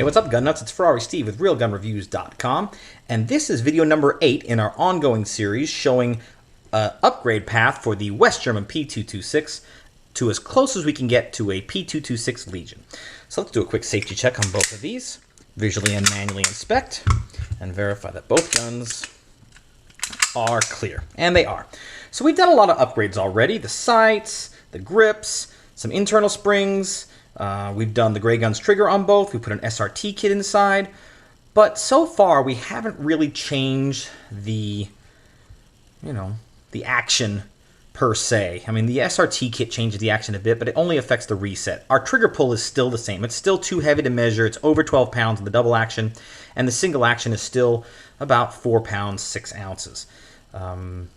what's up, gun nuts? It's Ferrari Steve with RealGunReviews.com, and this is video number 8 in our ongoing series showing an upgrade path for the West German P226 to as close as we can get to a P226 Legion. So let's do a quick safety check on both of these, visually and manually inspect, and verify that both guns are clear, and they are. So we've done a lot of upgrades already: the sights, the grips, some internal springs. We've done the Gray Guns trigger on both. We put an SRT kit inside. But so far, we haven't really changed the action per se. I mean, the SRT kit changes the action a bit, but it only affects the reset. Our trigger pull is still the same. It's still too heavy to measure. It's over 12 pounds in the double action, and the single action is still about 4 pounds, 6 ounces. And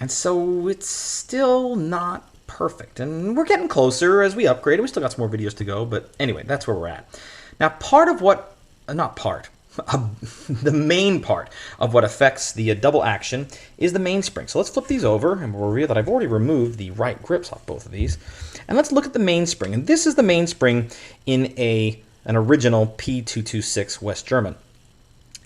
so it's still not perfect, and we're getting closer as we upgrade. We still got some more videos to go, but anyway, that's where we're at. Now, the main part of what affects the double action is the mainspring. So let's flip these over, and we'll reveal that I've already removed the right grips off both of these. And let's look at the mainspring, and this is the mainspring in an original P226 West German.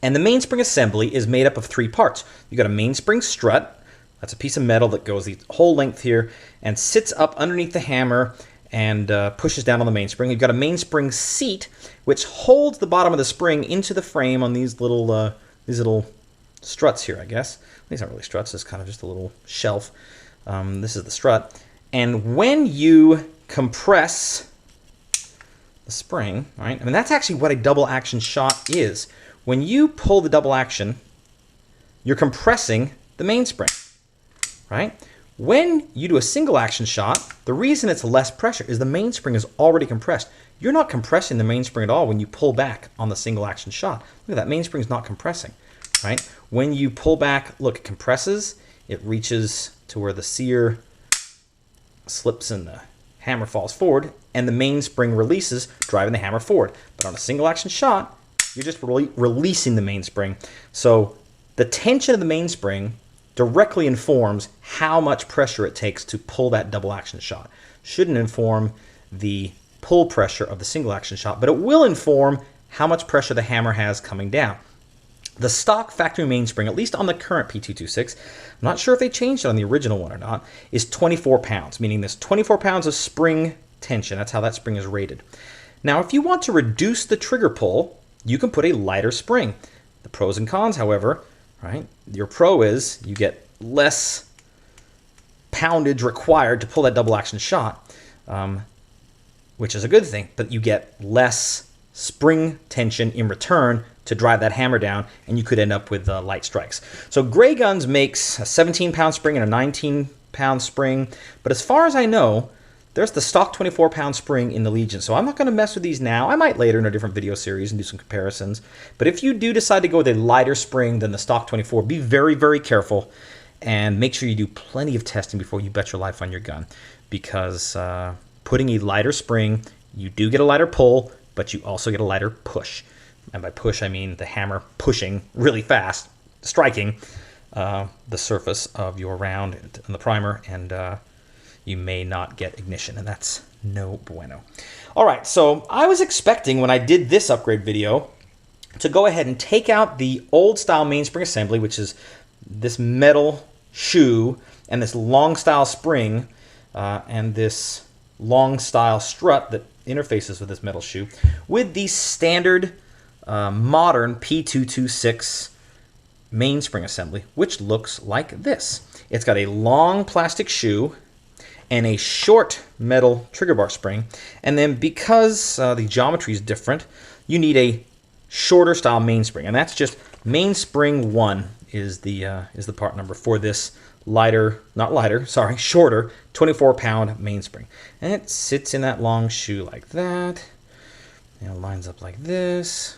And the mainspring assembly is made up of 3 parts. You've got a mainspring strut. That's a piece of metal that goes the whole length here and sits up underneath the hammer and pushes down on the mainspring. You've got a mainspring seat, which holds the bottom of the spring into the frame on these little struts here, I guess. These aren't really struts. It's kind of just a little shelf. This is the strut. And when you compress the spring, right? I mean, that's actually what a double action shot is. When you pull the double action, you're compressing the mainspring. Right? When you do a single action shot, the reason it's less pressure is the mainspring is already compressed. You're not compressing the mainspring at all when you pull back on the single action shot. Look at that, mainspring is not compressing, right? When you pull back, look, it compresses, it reaches to where the sear slips and the hammer falls forward, and the mainspring releases, driving the hammer forward. But on a single action shot, you're just releasing the mainspring. So the tension of the mainspring directly informs how much pressure it takes to pull that double action shot. Shouldn't inform the pull pressure of the single action shot, but it will inform how much pressure the hammer has coming down. The stock factory mainspring, at least on the current P226, I'm not sure if they changed it on the original one or not, is 24 pounds, meaning there's 24 pounds of spring tension. That's how that spring is rated. Now, if you want to reduce the trigger pull, you can put a lighter spring. The pros and cons, however, right? Your pro is you get less poundage required to pull that double action shot, which is a good thing, but you get less spring tension in return to drive that hammer down, and you could end up with light strikes. So Gray Guns makes a 17-pound spring and a 19-pound spring, but as far as I know, there's the stock 24-pound spring in the Legion, so I'm not going to mess with these now. I might later in a different video series and do some comparisons. But if you do decide to go with a lighter spring than the stock 24, be very, very careful and make sure you do plenty of testing before you bet your life on your gun. Because putting a lighter spring, you do get a lighter pull, but you also get a lighter push. And by push, I mean the hammer pushing really fast, striking the surface of your round and the primer, and you may not get ignition, and that's no bueno. All right, so I was expecting when I did this upgrade video to go ahead and take out the old style mainspring assembly, which is this metal shoe and this long style spring and this long style strut that interfaces with this metal shoe, with the standard modern P226 mainspring assembly, which looks like this. It's got a long plastic shoe and a short metal trigger bar spring, and then because the geometry is different, you need a shorter style mainspring, and that's just mainspring 1 is the part number for this shorter 24-pound mainspring, and it sits in that long shoe like that, and it lines up like this,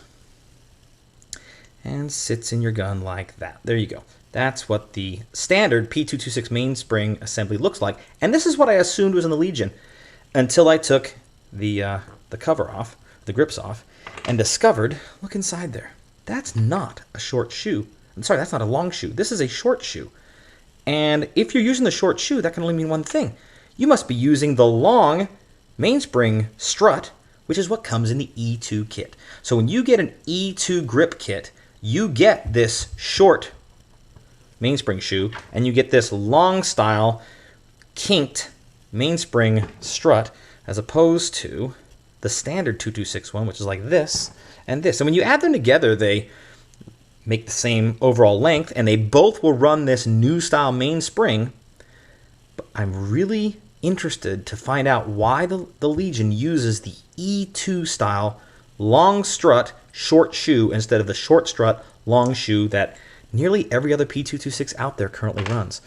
and sits in your gun like that. There you go. That's what the standard P226 mainspring assembly looks like. And this is what I assumed was in the Legion until I took the cover off, the grips off, and discovered, look inside there. That's not a short shoe. I'm sorry, that's not a long shoe. This is a short shoe. And if you're using the short shoe, that can only mean one thing. You must be using the long mainspring strut which is what comes in the E2 kit. So when you get an E2 grip kit, you get this short mainspring shoe, and you get this long style kinked mainspring strut, as opposed to the standard 226 one, which is like this and this. And when you add them together, they make the same overall length, and they both will run this new style mainspring. But I'm really interested to find out why the Legion uses the E2 style long strut short shoe instead of the short strut long shoe that nearly every other P226 out there currently runs.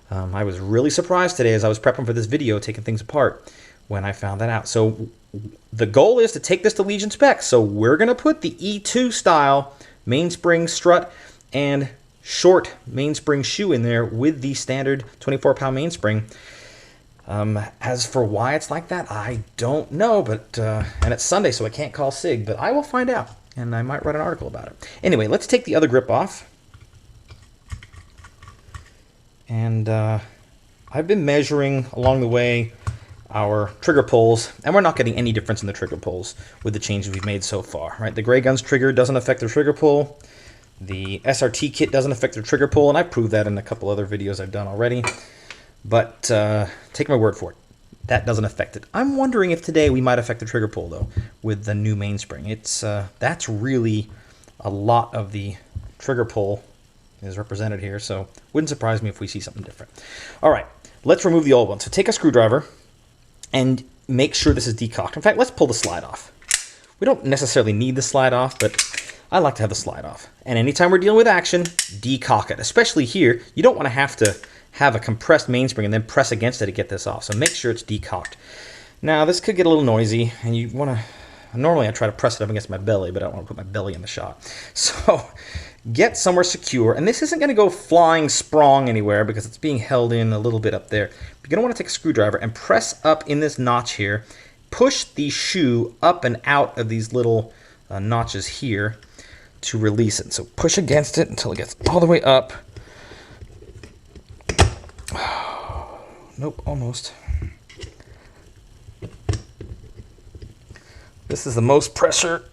I was really surprised today as I was prepping for this video, taking things apart, when I found that out. So the goal is to take this to Legion specs. So we're going to put the E2 style mainspring strut and short mainspring shoe in there with the standard 24-pound mainspring. As for why it's like that, I don't know, but and it's Sunday, so I can't call SIG, but I will find out, and I might write an article about it. Anyway, let's take the other grip off. And I've been measuring along the way our trigger pulls, and we're not getting any difference in the trigger pulls with the changes we've made so far, right? The Gray Guns trigger doesn't affect the trigger pull. The SRT kit doesn't affect the trigger pull, and I proved that in a couple other videos I've done already. But take my word for it, that doesn't affect it. I'm wondering if today we might affect the trigger pull, though, with the new mainspring. That's really a lot of the trigger pull is represented here, so wouldn't surprise me if we see something different. All right, let's remove the old one. So take a screwdriver and make sure this is decocked. In fact, let's pull the slide off. We don't necessarily need the slide off, but I like to have the slide off. And anytime we're dealing with action, decock it. Especially here, you don't want to have a compressed mainspring and then press against it to get this off. So make sure it's decocked. Now, this could get a little noisy, and you want to... Normally, I try to press it up against my belly, but I don't want to put my belly in the shot. So get somewhere secure. And this isn't going to go flying sprong anywhere because it's being held in a little bit up there. You're going to want to take a screwdriver and press up in this notch here. Push the shoe up and out of these little notches here to release it. So push against it until it gets all the way up. Nope, almost. This is the most pressure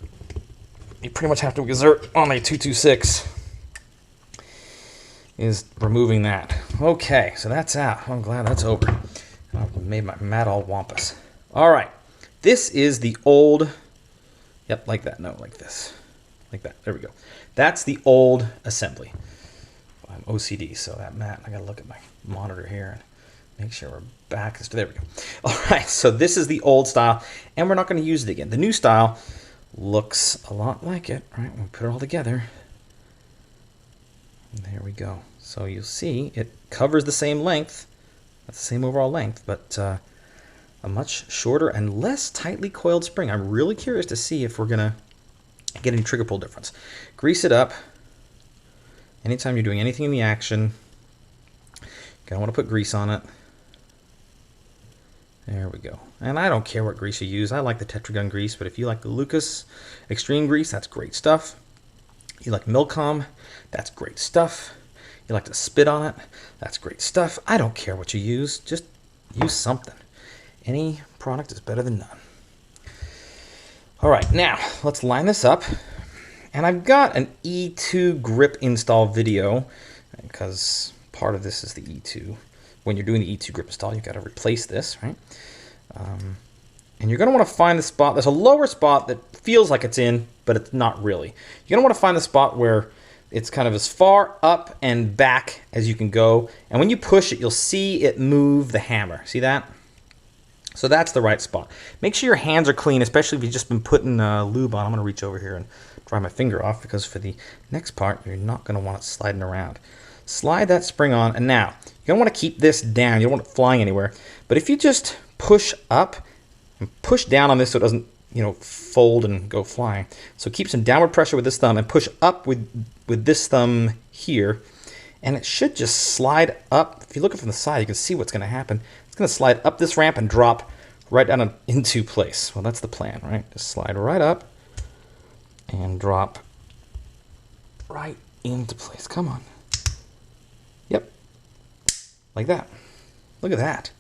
you pretty much have to exert on a 226, is removing that. Okay, so that's out. I'm glad that's over. I've made my mat all wampus. All right, this is the old, yep, like that, no, like this, like that, there we go. That's the old assembly. I'm OCD, so that mat, I gotta look at my monitor here and make sure we're back. There we go. All right, so this is the old style, and we're not going to use it again. The new style looks a lot like it, right? We'll put it all together. And there we go. So you'll see it covers the same length, that's the same overall length, but a much shorter and less tightly coiled spring. I'm really curious to see if we're going to get any trigger pull difference. Grease it up. Anytime you're doing anything in the action, you're going to want to put grease on it. There we go. And I don't care what grease you use. I like the Tetragun grease, but if you like the Lucas Extreme grease, that's great stuff. You like Milcom, that's great stuff. You like to spit on it, that's great stuff. I don't care what you use, just use something. Any product is better than none. All right, now let's line this up. And I've got an E2 grip install video because part of this is the E2. When you're doing the E2 grip install, you've got to replace this, right? And you're going to want to find the spot. There's a lower spot that feels like it's in, but it's not really. You're going to want to find the spot where it's kind of as far up and back as you can go. And when you push it, you'll see it move the hammer. See that? So that's the right spot. Make sure your hands are clean, especially if you've just been putting lube on. I'm going to reach over here and dry my finger off because for the next part, you're not going to want it sliding around. Slide that spring on, and now you don't want to keep this down. You don't want it flying anywhere. But if you just push up and push down on this so it doesn't, fold and go flying. So keep some downward pressure with this thumb and push up with this thumb here, and it should just slide up. If you look at it from the side, you can see what's going to happen. It's going to slide up this ramp and drop right down into place. Well, that's the plan, right? Just slide right up and drop right into place. Come on. Yep. Like that. Look at that.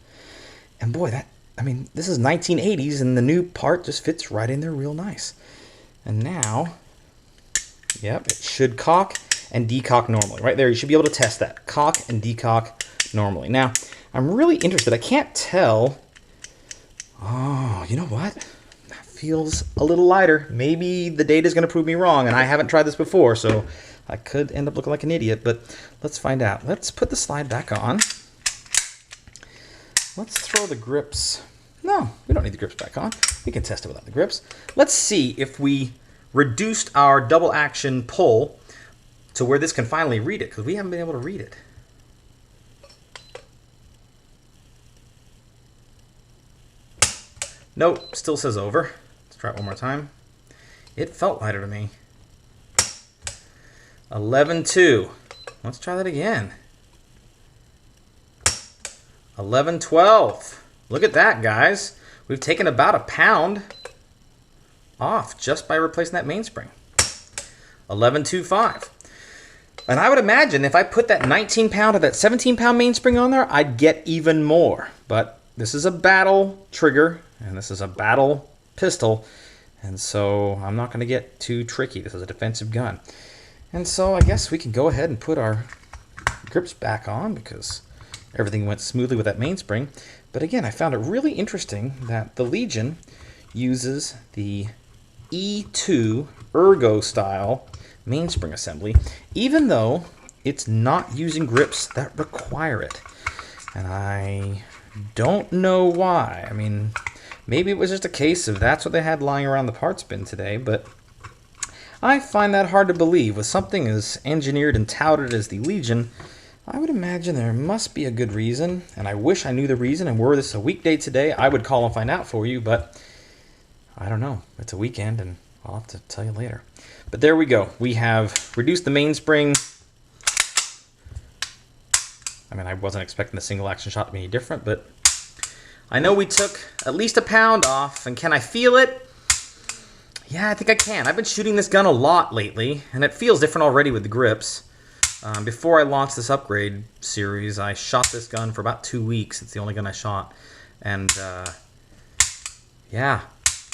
And boy, I mean, this is 1980s, and the new part just fits right in there real nice. And now, yep, it should cock and decock normally. Right there, you should be able to test that. Cock and decock normally. Now, I'm really interested. I can't tell. Oh, you know what? That feels a little lighter. Maybe the data's going to prove me wrong, and I haven't tried this before, so I could end up looking like an idiot, but let's find out. Let's put the slide back on. Let's throw the grips. No, we don't need the grips back on. We can test it without the grips. Let's see if we reduced our double action pull to where this can finally read it, because we haven't been able to read it. Nope, still says over. Let's try it one more time. It felt lighter to me. 11.2. Let's try that again. 11.12. Look at that, guys. We've taken about a pound off just by replacing that mainspring. 11.25. And I would imagine if I put that 19-pound or that 17-pound mainspring on there, I'd get even more. But this is a battle trigger, and this is a battle pistol, and so I'm not going to get too tricky. This is a defensive gun. And so I guess we can go ahead and put our grips back on because everything went smoothly with that mainspring. But again, I found it really interesting that the Legion uses the E2 Ergo style mainspring assembly, even though it's not using grips that require it. And I don't know why. I mean, maybe it was just a case of that's what they had lying around the parts bin today, but I find that hard to believe. With something as engineered and touted as the Legion, I would imagine there must be a good reason, and I wish I knew the reason, and were this a weekday today, I would call and find out for you, but I don't know. It's a weekend, and I'll have to tell you later. But there we go. We have reduced the mainspring. I mean, I wasn't expecting the single action shot to be any different, but I know we took at least a pound off, and can I feel it? Yeah, I think I can. I've been shooting this gun a lot lately, and it feels different already with the grips. Before I launched this upgrade series, I shot this gun for about 2 weeks. It's the only gun I shot. And yeah,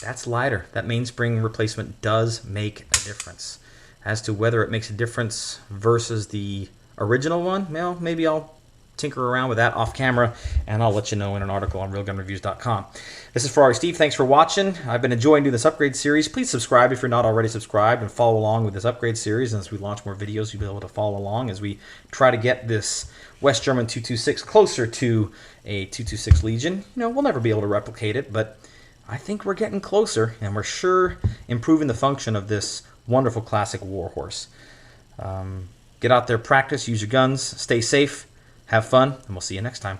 that's lighter. That mainspring replacement does make a difference. As to whether it makes a difference versus the original one, well, maybe I'll tinker around with that off camera, and I'll let you know in an article on RealGunReviews.com. This is Ferrari Steve. Thanks for watching. I've been enjoying doing this upgrade series. Please subscribe if you're not already subscribed, and follow along with this upgrade series. And as we launch more videos, you'll be able to follow along as we try to get this West German 226 closer to a 226 Legion. You know, we'll never be able to replicate it, but I think we're getting closer, and we're sure improving the function of this wonderful classic warhorse. Get out there, practice, use your guns, stay safe, have fun, and we'll see you next time.